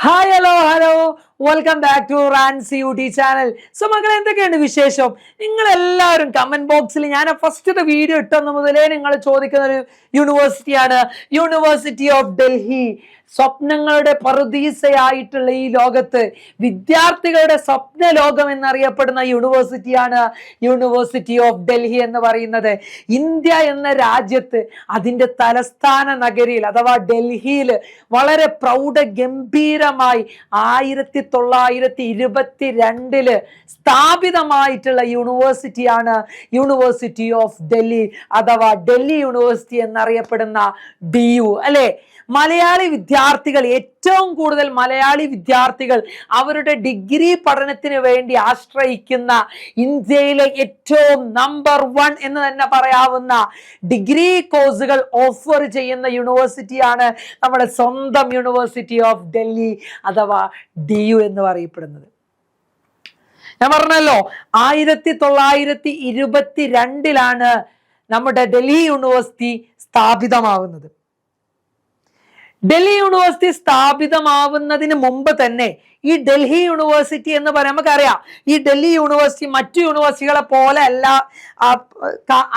Hi hello welcome back to റാൻസി യൂട്ടി channel. So മക്കളെ, എന്തൊക്കെയുണ്ട് വിശേഷം? നിങ്ങൾ എല്ലാവരും കമന്റ് ബോക്സിൽ ഞാൻ ഫസ്റ്റത്തെ വീഡിയോ ഇട്ടെന്ന് മുതലേ നിങ്ങൾ ചോദിക്കുന്ന ഒരു യൂണിവേഴ്സിറ്റിയാണ് യൂണിവേഴ്സിറ്റി ഓഫ് ഡൽഹി. സ്വപ്നങ്ങളുടെ പറുദീസയായിട്ടുള്ള ഈ ലോകത്ത് വിദ്യാർത്ഥികളുടെ സ്വപ്ന ലോകം എന്നറിയപ്പെടുന്ന യൂണിവേഴ്സിറ്റിയാണ് യൂണിവേഴ്സിറ്റി ഓഫ് ഡൽഹി എന്ന് പറയുന്നത്. ഇന്ത്യ എന്ന രാജ്യത്ത് അതിൻ്റെ തലസ്ഥാന നഗരിയിൽ അഥവാ ഡൽഹിയിൽ വളരെ ഗംഭീരമായി 1922 സ്ഥാപിതമായിട്ടുള്ള യൂണിവേഴ്സിറ്റിയാണ് യൂണിവേഴ്സിറ്റി ഓഫ് ഡൽഹി അഥവാ ഡൽഹി യൂണിവേഴ്സിറ്റി എന്നറിയപ്പെടുന്ന DU അല്ലെ. മലയാളി വിദ്യാർത്ഥികൾ, ഏറ്റവും കൂടുതൽ മലയാളി വിദ്യാർത്ഥികൾ അവരുടെ ഡിഗ്രി പഠനത്തിന് വേണ്ടി ആശ്രയിക്കുന്ന ഇന്ത്യയിലെ ഏറ്റവും നമ്പർ 1 എന്ന് തന്നെ പറയാവുന്ന ഡിഗ്രി കോഴ്സുകൾ ഓഫർ ചെയ്യുന്ന യൂണിവേഴ്സിറ്റിയാണ് നമ്മുടെ സ്വന്തം യൂണിവേഴ്സിറ്റി ഓഫ് ഡൽഹി അഥവാ DU എന്ന് പറയപ്പെടുന്നത്. ഞാൻ പറഞ്ഞല്ലോ, 1922 നമ്മുടെ ഡൽഹി യൂണിവേഴ്സിറ്റി സ്ഥാപിതമാവുന്നത്. ഡൽഹി യൂണിവേഴ്സിറ്റി സ്ഥാപിതമാവുന്നതിന് മുമ്പ് തന്നെ ഈ ഡൽഹി യൂണിവേഴ്സിറ്റി എന്ന് പറയാൻ നമുക്കറിയാം, ഈ ഡൽഹി യൂണിവേഴ്സിറ്റി മറ്റു യൂണിവേഴ്സിറ്റികളെ പോലെ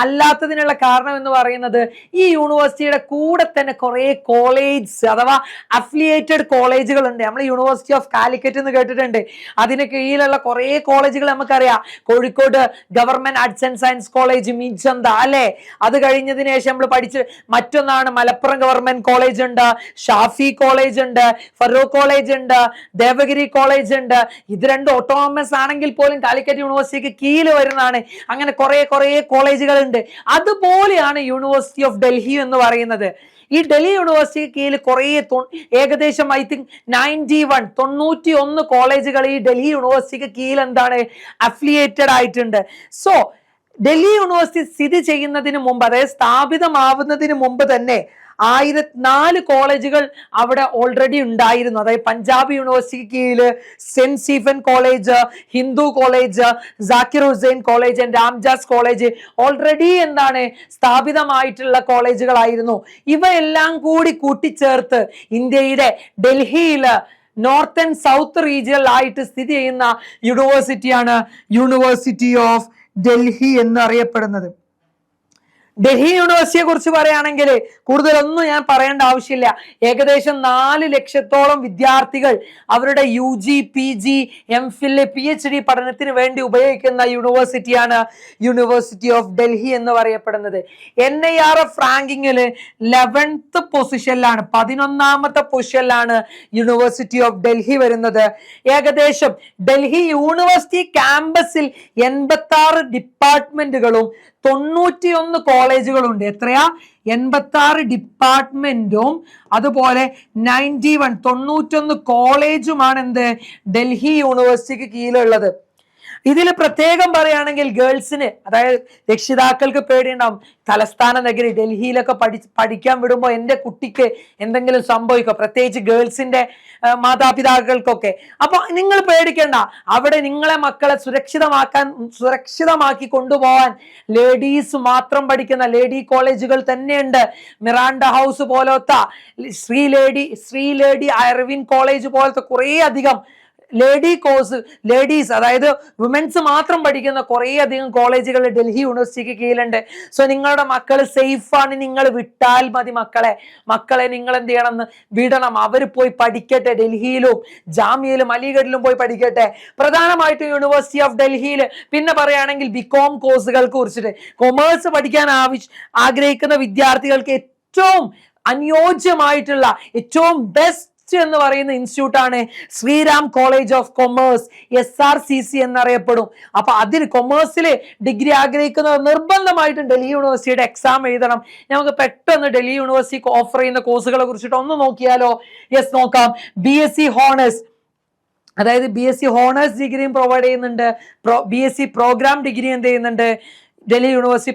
അല്ലാത്തതിനുള്ള കാരണം എന്ന് പറയുന്നത് ഈ യൂണിവേഴ്സിറ്റിയുടെ കൂടെ തന്നെ കുറെ കോളേജ് അഥവാ അഫിലിയേറ്റഡ് കോളേജുകൾ ഉണ്ട്. നമ്മൾ യൂണിവേഴ്സിറ്റി ഓഫ് കാലിക്കറ്റ് എന്ന് കേട്ടിട്ടുണ്ട്. അതിന് കീഴിലുള്ള കുറെ കോളേജുകൾ നമുക്കറിയാം. Kozhikode government arts and science college, മിജന്ത അല്ലെ. അത് കഴിഞ്ഞതിന് ശേഷം നമ്മൾ പഠിച്ച് മറ്റൊന്നാണ് മലപ്പുറം ഗവൺമെന്റ് കോളേജ് ഉണ്ട്, ഷാഫി കോളേജ് ഉണ്ട്, ഫറൂഖ് കോളേജ് ഉണ്ട്, ദേവഗിരി കോളേജ് ഉണ്ട്. ഇത് രണ്ടും ഓട്ടോണമസ് ആണെങ്കിൽ പോലും കാലിക്കറ്റ് യൂണിവേഴ്സിറ്റിക്ക് കീഴിൽ വരുന്നതാണ്. അങ്ങനെ കുറെ കോളേജുകൾ ഉണ്ട്. അതുപോലെയാണ് യൂണിവേഴ്സിറ്റി ഓഫ് ഡൽഹി എന്ന് പറയുന്നത്. ഈ ഡൽഹി യൂണിവേഴ്സിറ്റിക്ക് കീഴിൽ ഏകദേശം ഐ തിങ്ക് 91 കോളേജുകൾ ഈ ഡൽഹി യൂണിവേഴ്സിറ്റിക്ക് കീഴിൽ അഫിലിയേറ്റഡ് ആയിട്ടുണ്ട്. സോ ഡൽഹി യൂണിവേഴ്സിറ്റി സ്ഥിതി ചെയ്യുന്നതിന് മുമ്പ്, അതായത് സ്ഥാപിതമാവുന്നതിന് മുമ്പ് തന്നെ 1004 കോളേജുകൾ അവിടെ ഓൾറെഡി ഉണ്ടായിരുന്നു. അതായത് പഞ്ചാബ് യൂണിവേഴ്സിറ്റിക്ക് കീഴില് Saint Stephen college, Hindu college, Zakir Hussain college, Ramjas college already സ്ഥാപിതമായിട്ടുള്ള കോളേജുകളായിരുന്നു. ഇവയെല്ലാം കൂടി കൂട്ടിച്ചേർത്ത് ഇന്ത്യയുടെ ഡൽഹിയില് നോർത്ത് ആൻഡ് സൗത്ത് റീജിയനിലായിട്ട് സ്ഥിതി ചെയ്യുന്ന യൂണിവേഴ്സിറ്റിയാണ് യൂണിവേഴ്സിറ്റി ഓഫ് ഡൽഹി എന്നറിയപ്പെടുന്നത്. ഡൽഹി യൂണിവേഴ്സിറ്റിയെ കുറിച്ച് പറയുകയാണെങ്കിൽ കൂടുതലൊന്നും ഞാൻ പറയേണ്ട ആവശ്യമില്ല. ഏകദേശം 4 ലക്ഷത്തോളം വിദ്യാർത്ഥികൾ അവരുടെ UG, PG, MPhil, PhD പഠനത്തിന് വേണ്ടി ഉപയോഗിക്കുന്ന യൂണിവേഴ്സിറ്റിയാണ് യൂണിവേഴ്സിറ്റി ഓഫ് ഡൽഹി എന്ന് പറയപ്പെടുന്നത്. NIRF റാങ്കിങ്ങില് 11th പൊസിഷനിലാണ്, 11ാമത്തെ പൊസിഷനിലാണ് യൂണിവേഴ്സിറ്റി ഓഫ് ഡൽഹി വരുന്നത്. ഏകദേശം ഡൽഹി യൂണിവേഴ്സിറ്റി ക്യാമ്പസിൽ 86 ഡിപ്പാർട്ട്മെന്റുകളും 91 കോളേജുകളുണ്ട്. എത്രയാ? 86 ഡിപ്പാർട്ട്മെന്റും അതുപോലെ 91 കോളേജുമാണ് ഡൽഹി യൂണിവേഴ്സിറ്റിക്ക് കീഴിലുള്ളത്. ഇതിൽ പ്രത്യേകം പറയുകയാണെങ്കിൽ ഗേൾസിന്, അതായത് രക്ഷിതാക്കൾക്ക് പേടിയുണ്ടാവും. തലസ്ഥാന നഗരി ഡൽഹിയിലൊക്കെ പഠിക്കാൻ വിടുമ്പോൾ എൻ്റെ കുട്ടിക്ക് എന്തെങ്കിലും സംഭവിക്കും, പ്രത്യേകിച്ച് ഗേൾസിന്റെ മാതാപിതാക്കൾക്കൊക്കെ. അപ്പൊ നിങ്ങൾ പേടിക്കേണ്ട, അവിടെ നിങ്ങളെ മക്കളെ സുരക്ഷിതമാക്കി കൊണ്ടുപോകാൻ ലേഡീസ് മാത്രം പഠിക്കുന്ന ലേഡി കോളേജുകൾ തന്നെയുണ്ട്. മിറാണ്ട ഹൗസ് പോലത്തെ, ശ്രീ ലേഡി അരവിൻ കോളേജ് പോലത്തെ കുറേ അധികം ലേഡീസ് അതായത് വിമൻസ് മാത്രം പഠിക്കുന്ന കുറേ അധികം കോളേജുകൾ ഡൽഹി യൂണിവേഴ്സിറ്റിക്ക് കീഴിലുണ്ട്. സോ നിങ്ങളുടെ മക്കൾ സേഫാണ്, നിങ്ങൾ വിട്ടാൽ മതി. മക്കളെ നിങ്ങൾ എന്ത് ചെയ്യണം? വിടണം. അവർ പോയി പഠിക്കട്ടെ. ഡൽഹിയിലും ജാമ്യയിലും അലിഗഡിലും പോയി പഠിക്കട്ടെ. പ്രധാനമായിട്ടും യൂണിവേഴ്സിറ്റി ഓഫ് ഡൽഹിയിൽ പിന്നെ പറയുകയാണെങ്കിൽ BCom കോഴ്സുകൾക്ക് കുറിച്ചിട്ട്, കൊമേഴ്സ് പഠിക്കാൻ ആഗ്രഹിക്കുന്ന വിദ്യാർത്ഥികൾക്ക് ഏറ്റവും അനുയോജ്യമായിട്ടുള്ള ഏറ്റവും ബെസ്റ്റ് എന്ന് പറയുന്ന ഇൻസ്റ്റിറ്റ്യൂട്ടാണ് Shriram college of commerce, SRCC എന്നറിയപ്പെടും. അപ്പൊ അതിൽ കൊമേഴ്സിൽ ഡിഗ്രി ആഗ്രഹിക്കുന്നവർ നിർബന്ധമായിട്ടും ഡൽഹി യൂണിവേഴ്സിറ്റിയുടെ എക്സാം എഴുതണം. നമുക്ക് പെട്ടെന്ന് ഡൽഹി യൂണിവേഴ്സിറ്റി ഓഫർ ചെയ്യുന്ന കോഴ്സുകളെ കുറിച്ചിട്ട് ഒന്ന് നോക്കിയാലോ? യെസ്, നോക്കാം. BSc ഹോണേഴ്സ്, അതായത് BSc ഹോണേഴ്സ് ഡിഗ്രിയും പ്രൊവൈഡ് ചെയ്യുന്നുണ്ട്. BSc പ്രോഗ്രാം ഡിഗ്രി ചെയ്യുന്നുണ്ട്, ഡൽഹി യൂണിവേഴ്സിറ്റി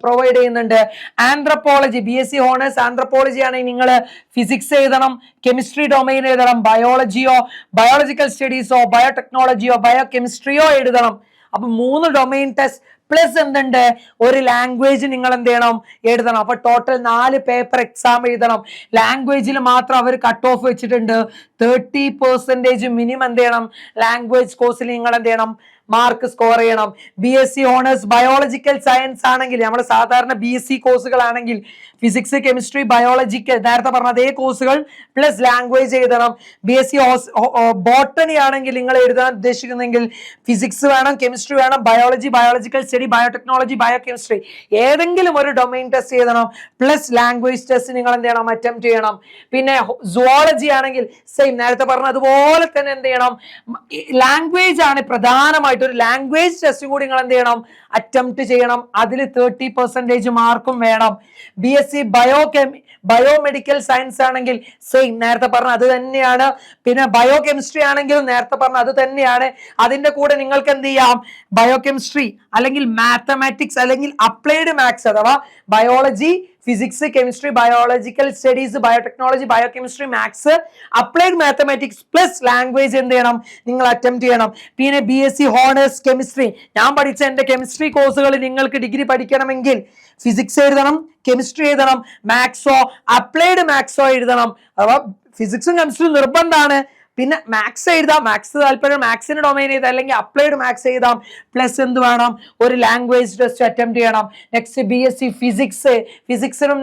പ്രൊവൈഡ് ചെയ്യുന്നുണ്ട്. ആന്ത്രപ്പോളജി, BSc ഹോണേഴ്സ് ആന്ത്രപ്പോളജി ആണെങ്കിൽ നിങ്ങൾ ഫിസിക്സ് എഴുതണം, കെമിസ്ട്രി ഡൊമൈൻ എഴുതണം, ബയോളജിയോ ബയോളജിക്കൽ സ്റ്റഡീസോ ബയോടെക്നോളജിയോ ബയോ കെമിസ്ട്രിയോ എഴുതണം. അപ്പൊ 3 ഡൊമൈൻ ടെസ്റ്റ് പ്ലസ് എന്തുണ്ട്, ഒരു ലാംഗ്വേജ് നിങ്ങൾ എന്ത് ചെയ്യണം, എഴുതണം. അപ്പൊ ടോട്ടൽ 4 പേപ്പർ എക്സാം എഴുതണം. ലാംഗ്വേജിൽ മാത്രം അവർ കട്ട് ഓഫ് വെച്ചിട്ടുണ്ട്. 30% മിനിമം എന്ത് ചെയ്യണം, ലാംഗ്വേജ് കോഴ്സിൽ നിങ്ങൾ എന്ത് ചെയ്യണം, മാർക്ക് സ്കോർ ചെയ്യണം. BSc ഓണേഴ്സ് ബയോളജിക്കൽ സയൻസ് ആണെങ്കിൽ, നമ്മൾ സാധാരണ BSc കോഴ്സുകളാണെങ്കിൽ ഫിസിക്സ്, കെമിസ്ട്രി, ബയോളജിക്കൽ നേരത്തെ പറഞ്ഞ അതേ കോഴ്സുകൾ പ്ലസ് ലാംഗ്വേജ് എഴുതണം. BSc ബോട്ടണി ആണെങ്കിൽ നിങ്ങൾ എഴുതാൻ ഉദ്ദേശിക്കുന്നെങ്കിൽ ഫിസിക്സ് വേണം, കെമിസ്ട്രി വേണം, biology, biological study, biotechnology, biochemistry ഏതെങ്കിലും ഒരു ഡൊമൈൻ ടെസ്റ്റ് എഴുതണം. പ്ലസ് ലാംഗ്വേജ് ടെസ്റ്റ് നിങ്ങൾ എന്ത് ചെയ്യണം, അറ്റംപ്റ്റ് ചെയ്യണം. പിന്നെ സുവോളജി ആണെങ്കിൽ സെയിം നേരത്തെ പറഞ്ഞ അതുപോലെ തന്നെ എന്ത് ചെയ്യണം, ലാംഗ്വേജ് ആണ് പ്രധാനമായിട്ട്. ഒരു ലാംഗ്വേജ് ടെസ്റ്റ് കൂടി നിങ്ങൾ എന്ത് ചെയ്യണം, അറ്റംപ്റ്റ് ചെയ്യണം. അതിൽ 30% മാർക്കും വേണം. BSc ബയോമെഡിക്കൽ സയൻസ് ആണെങ്കിൽ സെയിം നേരത്തെ പറഞ്ഞ അത് തന്നെയാണ്. പിന്നെ ബയോകെമിസ്ട്രി ആണെങ്കിലും നേരത്തെ പറഞ്ഞ അത് തന്നെയാണ്. അതിന്റെ കൂടെ നിങ്ങൾക്ക് എന്ത് ചെയ്യാം, ബയോകെമിസ്ട്രി അല്ലെങ്കിൽ മാത്തമാറ്റിക്സ് അല്ലെങ്കിൽ അപ്ലൈഡ് മാത്സ് അഥവാ biology, physics, chemistry, biological studies, biotechnology, biochemistry, maths, applied mathematics plus language എന്ത് ചെയ്യണം, നിങ്ങൾ അറ്റംപ്റ്റ് ചെയ്യണം. പിന്നെ BSc ഹോണേഴ്സ് കെമിസ്ട്രി, ഞാൻ പഠിച്ച എന്റെ കെമിസ്ട്രി കോഴ്സുകൾ നിങ്ങൾക്ക് ഡിഗ്രി പഠിക്കണമെങ്കിൽ ഫിസിക്സ് എഴുതണം, കെമിസ്ട്രി എഴുതണം, മാത്സോ അപ്ലൈഡ് മാത്സോ എഴുതണം. അഥവാ ഫിസിക്സും കെമിസ്ട്രിയും നിർബന്ധമാണ്. പിന്നെ മാത്സ് എഴുതാം, മാത്സ് താല്പര്യം മാത്സിന് ഡൊമൈൻ എഴുതാം, അല്ലെങ്കിൽ അപ്ലൈഡ് മാത്സ് എഴുതാം. പ്ലസ് എന്ത് വേണം, ഒരു ലാംഗ്വേജ് ടെസ്റ്റ് അറ്റംപ്റ്റ് ചെയ്യണം. നെക്സ്റ്റ് BSc ഫിസിക്സിനും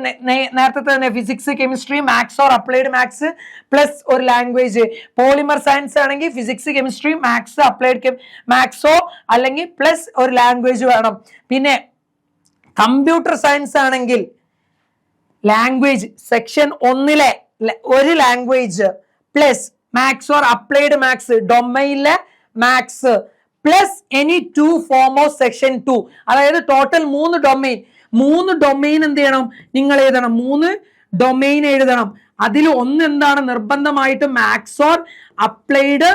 നേരത്തെ തന്നെ physics, chemistry, maths or applied maths plus ഒരു ലാംഗ്വേജ്. പോളിമർ സയൻസ് ആണെങ്കിൽ ഫിസിക്സ്, കെമിസ്ട്രി, മാത്സ്, അപ്ലൈഡ് മാത്സോ അല്ലെങ്കിൽ പ്ലസ് ഒരു ലാംഗ്വേജ് വേണം. പിന്നെ കമ്പ്യൂട്ടർ സയൻസ് ആണെങ്കിൽ ലാംഗ്വേജ് സെക്ഷൻ 1 ഒരു language plus maths or applied maths ഡൊമൈനിലെ maths plus any 2 form of section 2. അതായത് ടോട്ടൽ 3 ഡൊമൈൻ എന്ത് ചെയ്യണം, നിങ്ങൾ എഴുതണം. 3 ഡൊമൈൻ എഴുതണം. അതിൽ ഒന്ന് എന്താണ്, നിർബന്ധമായിട്ട് മാത്സ് ഓർ അപ്ലൈഡ്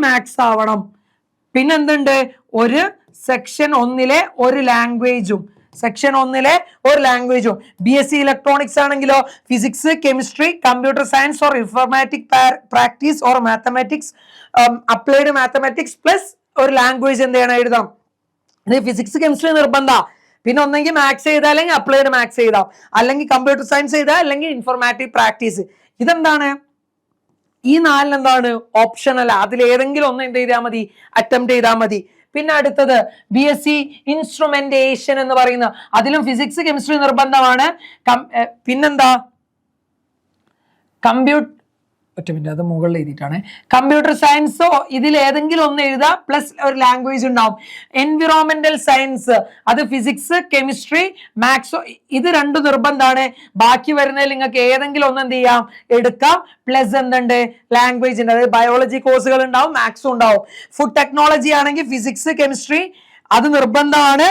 മാത്സ് ആവണം. പിന്നെന്തുണ്ട്, ഒരു സെക്ഷൻ 1 ഒരു ലാംഗ്വേജും. BSc ഇലക്ട്രോണിക്സ് ആണെങ്കിലോ physics, chemistry, computer science or informatic practice or mathematics, applied mathematics plus ഒരു ലാംഗ്വേജ് എന്ത് ചെയ്യണം, എഴുതാം. ഇത് ഫിസിക്സ്, കെമിസ്ട്രി നിർബന്ധ. പിന്നെ ഒന്നെങ്കിൽ മാത്സ് ചെയ്താൽ അല്ലെങ്കിൽ അപ്ലൈഡ് മാത്സ് ചെയ്താം, അല്ലെങ്കിൽ കമ്പ്യൂട്ടർ സയൻസ് ചെയ്താൽ അല്ലെങ്കിൽ ഇൻഫോർമാറ്റിക് പ്രാക്ടീസ്. ഇതെന്താണ്, ഈ 4 എന്താണ്, ഓപ്ഷണൽ. അതിൽ ഏതെങ്കിലും ഒന്ന് എന്ത് ചെയ്താൽ മതി, അറ്റംപ്റ്റ് ചെയ്താൽ മതി. പിന്നെ അടുത്തത് BSc ഇൻസ്ട്രുമെന്റേഷൻ എന്ന് പറയുന്ന, അതിലും ഫിസിക്സ്, കെമിസ്ട്രി നിർബന്ധമാണ്. പിന്നെന്താ, അത് മുകളിൽ എഴുതിയിട്ടാണ്. കമ്പ്യൂട്ടർ സയൻസോ ഇതിൽ ഏതെങ്കിലും ഒന്ന് എഴുതാ പ്ലസ് ഒരു ലാംഗ്വേജ് ഉണ്ടാവും. എൻവിറോൺമെന്റൽ സയൻസ് അത് ഫിസിക്സ്, കെമിസ്ട്രി, മാത്സോ ഇത് 2 നിർബന്ധമാണ്. ബാക്കി വരുന്നതിൽ നിങ്ങൾക്ക് ഏതെങ്കിലും ഒന്ന് എന്ത് ചെയ്യാം, എടുക്കാം. പ്ലസ് എന്തുണ്ട്, ലാംഗ്വേജ് ഉണ്ട്. അതായത് ബയോളജി കോഴ്സുകൾ ഉണ്ടാവും, മാത്സും ഉണ്ടാവും. ഫുഡ് ടെക്നോളജി ആണെങ്കിൽ ഫിസിക്സ്, കെമിസ്ട്രി അത് നിർബന്ധമാണ്.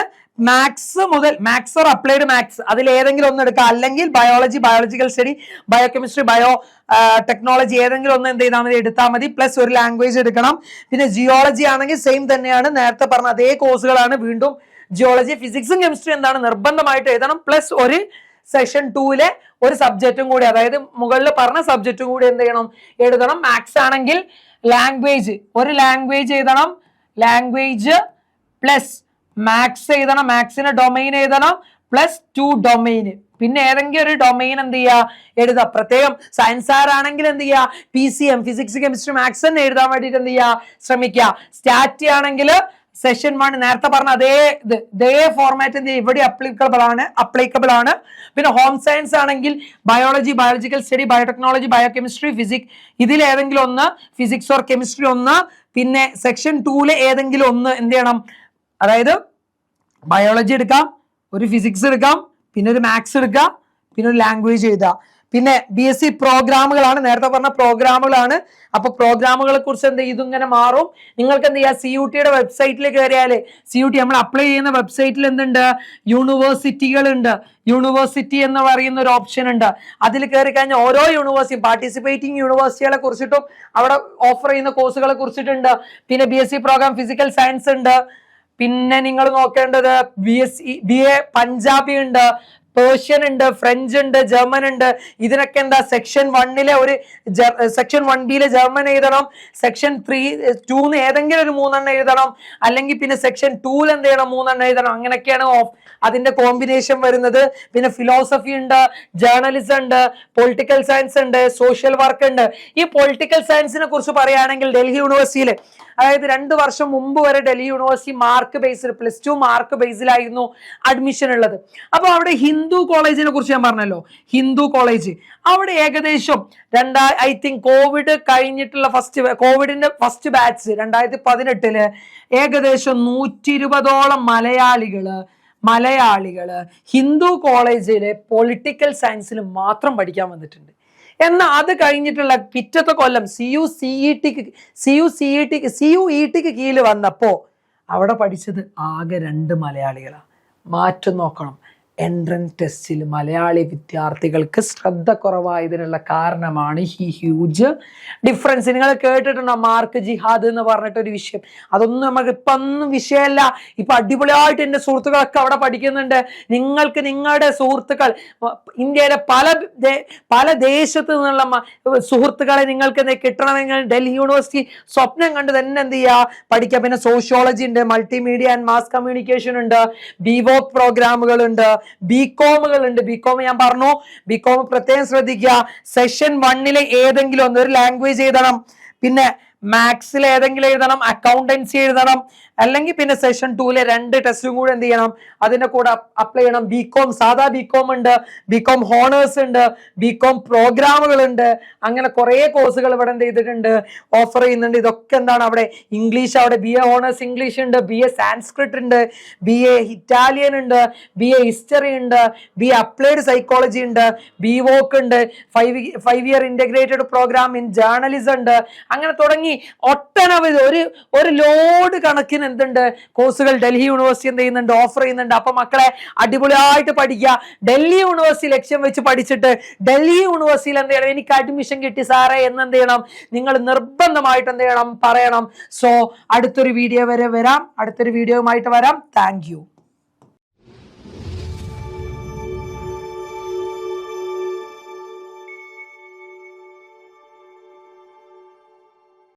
മാത്സ് ഓർ അപ്ലൈഡ് മാത്സ് അതിൽ ഏതെങ്കിലും ഒന്ന് എടുക്കുക. അല്ലെങ്കിൽ biology, biological study, biochemistry, technology ഏതെങ്കിലും ഒന്ന് എന്ത് ചെയ്താൽ മതി, എടുത്താൽ മതി. പ്ലസ് ഒരു ലാംഗ്വേജ് എടുക്കണം. പിന്നെ ജിയോളജി ആണെങ്കിൽ സെയിം തന്നെയാണ്, നേരത്തെ പറഞ്ഞ അതേ കോഴ്സുകളാണ്. വീണ്ടും ജിയോളജി, ഫിസിക്സും കെമിസ്ട്രി എന്താണ് നിർബന്ധമായിട്ട് എഴുതണം. പ്ലസ് ഒരു സെക്ഷൻ 2 ഒരു സബ്ജക്റ്റും കൂടി, അതായത് മുകളിൽ പറഞ്ഞ സബ്ജക്റ്റും കൂടി എന്ത് ചെയ്യണം, എഴുതണം. മാത്സ് ആണെങ്കിൽ ഒരു ലാംഗ്വേജ് എഴുതണം. ലാംഗ്വേജ് പ്ലസ് മാത്സ് എഴുതണം. മാത്സിന്റെ ഡൊമൈൻ എഴുതണം. Plus 2 domain. പിന്നെ ഏതെങ്കിലും ഒരു ഡൊമൈൻ എന്ത് ചെയ്യുക, എഴുതുക. പ്രത്യേകം സയൻസ് ആണെങ്കിൽ എന്ത് ചെയ്യുക, PCM ഫിസിക്സ്, കെമിസ്ട്രി, മാത്സ് തന്നെ എഴുതാൻ വേണ്ടിയിട്ട് എന്ത് ചെയ്യുക, ശ്രമിക്കുക. സ്റ്റാറ്റ് ആണെങ്കിൽ സെഷൻ 1 നേരത്തെ പറഞ്ഞ അതേ ഫോർമാറ്റ് എന്ത് ചെയ്യുക, ഇവിടെ അപ്ലിക്കബിൾ ആണ്. പിന്നെ ഹോം സയൻസ് ആണെങ്കിൽ biology, biological study, biotechnology, biochemistry, physics ഇതിൽ ഏതെങ്കിലും ഒന്ന്, ഫിസിക്സ് ഓർ കെമിസ്ട്രി ഒന്ന്. പിന്നെ സെക്ഷൻ 2 ഏതെങ്കിലും ഒന്ന് എന്ത് ചെയ്യണം, അതായത് ബയോളജി എടുക്കാം, ഒരു ഫിസിക്സ് എടുക്കാം, പിന്നെ ഒരു മാത്സ് എടുക്കാം, പിന്നെ ഒരു ലാംഗ്വേജ് എഴുതാം. പിന്നെ BSc പ്രോഗ്രാമുകളാണ്, നേരത്തെ പറഞ്ഞ പ്രോഗ്രാമുകളാണ്. അപ്പൊ പ്രോഗ്രാമുകളെ കുറിച്ച് എന്ത് ചെയ്യും, ഇതിങ്ങനെ മാറും. നിങ്ങൾക്ക് എന്ത് ചെയ്യാം, CUT-യുടെ വെബ്സൈറ്റിൽ കയറിയാല് CUT നമ്മൾ അപ്ലൈ ചെയ്യുന്ന വെബ്സൈറ്റിൽ എന്തുണ്ട്, യൂണിവേഴ്സിറ്റികളുണ്ട്. യൂണിവേഴ്സിറ്റി എന്ന് പറയുന്ന ഒരു ഓപ്ഷൻ ഉണ്ട്. അതിൽ കയറി കഴിഞ്ഞാൽ ഓരോ യൂണിവേഴ്സിറ്റി, പാർട്ടിസിപ്പേറ്റിംഗ് യൂണിവേഴ്സിറ്റികളെ കുറിച്ചിട്ടും അവിടെ ഓഫർ ചെയ്യുന്ന കോഴ്സുകളെ കുറിച്ചിട്ടുണ്ട്. പിന്നെ BSc പ്രോഗ്രാം ഫിസിക്കൽ സയൻസ് ഉണ്ട്. പിന്നെ നിങ്ങൾ നോക്കേണ്ടത് BA പഞ്ചാബി ഉണ്ട്, പേർഷ്യൻ ഉണ്ട്, ഫ്രഞ്ച് ഉണ്ട്, ജർമ്മൻ ഉണ്ട്. ഇതിനൊക്കെ എന്താ സെക്ഷൻ 1 ഒരു സെക്ഷൻ 1B ജർമ്മൻ എഴുതണം, സെക്ഷൻ 2 ഏതെങ്കിലും ഒരു 3 എഴുതണം, അല്ലെങ്കിൽ പിന്നെ സെക്ഷൻ 2 എന്ത് ചെയ്യണം 3 എഴുതണം. അങ്ങനെയൊക്കെയാണ് അതിന്റെ കോമ്പിനേഷൻ വരുന്നത്. പിന്നെ ഫിലോസഫി ഉണ്ട്, ജേർണലിസം ഉണ്ട്, പൊളിറ്റിക്കൽ സയൻസ് ഉണ്ട്, സോഷ്യൽ വർക്ക് ഉണ്ട്. ഈ പൊളിറ്റിക്കൽ സയൻസിനെ കുറിച്ച് പറയുകയാണെങ്കിൽ ഡൽഹി യൂണിവേഴ്സിറ്റിയിൽ, അതായത് 2 വർഷം മുമ്പ് വരെ ഡൽഹി യൂണിവേഴ്സിറ്റി മാർക്ക് ബേസിൽ +2 മാർക്ക് ബേസിലായിരുന്നു അഡ്മിഷൻ ഉള്ളത്. അപ്പൊ അവിടെ ഹിന്ദു കോളേജിനെ കുറിച്ച് ഞാൻ പറഞ്ഞല്ലോ, ഹിന്ദു കോളേജ് അവിടെ ഏകദേശം ഐ തിങ്ക് കോവിഡ് കഴിഞ്ഞിട്ടുള്ള കോവിഡിന്റെ ഫസ്റ്റ് ബാച്ച് 2018 ഏകദേശം 120ഓളം മലയാളികള് ഹിന്ദു കോളേജിലെ പൊളിറ്റിക്കൽ സയൻസിൽ മാത്രം പഠിക്കാൻ വന്നിട്ടുണ്ട്. എന്നാൽ അത് കഴിഞ്ഞിട്ടുള്ള പിറ്റത്തെ കൊല്ലം CUETക്ക് കീഴിൽ വന്നപ്പോ അവിടെ പഠിച്ചത് ആകെ 2 മലയാളികളാണ്. മാറ്റം നോക്കണം. എൻട്രൻസ് ടെസ്റ്റിൽ മലയാളി വിദ്യാർത്ഥികൾക്ക് ശ്രദ്ധ കുറവായതിനുള്ള കാരണമാണ് ഈ ഹ്യൂജ് ഡിഫറൻസ്. നിങ്ങൾ കേട്ടിട്ടുണ്ടോ മാർക്ക് ജിഹാദ് എന്ന് പറഞ്ഞിട്ടൊരു വിഷയം? അതൊന്നും നമുക്ക് ഇപ്പം ഒന്നും വിഷയമല്ല. ഇപ്പൊ അടിപൊളിയായിട്ട് എൻ്റെ സുഹൃത്തുക്കളൊക്കെ അവിടെ പഠിക്കുന്നുണ്ട്. നിങ്ങൾക്ക് നിങ്ങളുടെ സുഹൃത്തുക്കൾ ഇന്ത്യയിലെ പല ദേശത്ത് നിന്നുള്ള സുഹൃത്തുക്കളെ നിങ്ങൾക്ക് കിട്ടണമെങ്കിൽ ഡൽഹി യൂണിവേഴ്സിറ്റി സ്വപ്നം കണ്ട് തന്നെ എന്ത് ചെയ്യുക, പഠിക്കുക. പിന്നെ സോഷ്യോളജി ഉണ്ട്, മൾട്ടിമീഡിയ ആൻഡ് മാസ് കമ്മ്യൂണിക്കേഷൻ ഉണ്ട്, ബിവോക് പ്രോഗ്രാമുകൾ ഉണ്ട്, ബികോമുകൾ ഉണ്ട്. ബികോം ഞാൻ പറഞ്ഞു, ബികോം പ്രത്യേകം ശ്രദ്ധിക്കുക. സെഷൻ 1 ഏതെങ്കിലും ഒരു ലാംഗ്വേജ് എഴുതണം, പിന്നെ മാത്സിൽ ഏതെങ്കിലും എഴുതണം, അക്കൗണ്ടൻസി എഴുതണം, അല്ലെങ്കിൽ പിന്നെ സെഷൻ 2 2 ടെസ്റ്റും കൂടെ എന്ത് ചെയ്യണം, അതിന്റെ കൂടെ അപ്ലൈ ചെയ്യണം. ബികോം സാധാ ബികോം ഉണ്ട്, ബികോം ഹോണേഴ്സ് ഉണ്ട്, ബികോം പ്രോഗ്രാമുകൾ ഉണ്ട്. അങ്ങനെ കുറെ കോഴ്സുകൾ ഇവിടെ എന്ത് ചെയ്തിട്ടുണ്ട്, ഓഫർ ചെയ്യുന്നുണ്ട്. ഇതൊക്കെ എന്താണ്, അവിടെ ഇംഗ്ലീഷ്, അവിടെ BA ഹോണേഴ്സ് ഇംഗ്ലീഷ് ഉണ്ട്, BA സാൻസ്ക്രിറ്റ് ഉണ്ട്, BA ഇറ്റാലിയൻ ഉണ്ട്, BA ഹിസ്റ്ററി ഉണ്ട്, BA അപ്ലൈഡ് സൈക്കോളജി ഉണ്ട്, ബിവോക്ക് ഉണ്ട്, 5 year integrated programme in journalism ഉണ്ട്. അങ്ങനെ തുടങ്ങി ഒട്ടനവധി ഒരു ലോഡ് കണക്കിന് എന്തുണ്ട് കോഴ്സുകൾ ഡൽഹി യൂണിവേഴ്സിറ്റി എന്ത് ചെയ്യുന്നുണ്ട്, ഓഫർ ചെയ്യുന്നുണ്ട്. അപ്പൊ മക്കളെ അടിപൊളിയായിട്ട് പഠിക്കുക. ഡൽഹി യൂണിവേഴ്സിറ്റി ലക്ഷ്യം വെച്ച് പഠിച്ചിട്ട് ഡൽഹി യൂണിവേഴ്സിറ്റിയിൽ എന്ത് ചെയ്യണം, എനിക്ക് അഡ്മിഷൻ കിട്ടി സാറേ എന്ന് എന്ത് ചെയ്യണം, നിങ്ങൾ നിർബന്ധമായിട്ട് എന്ത് ചെയ്യണം, പറയണം. സോ അടുത്തൊരു വീഡിയോയുമായിട്ട് വരാം. Thank you.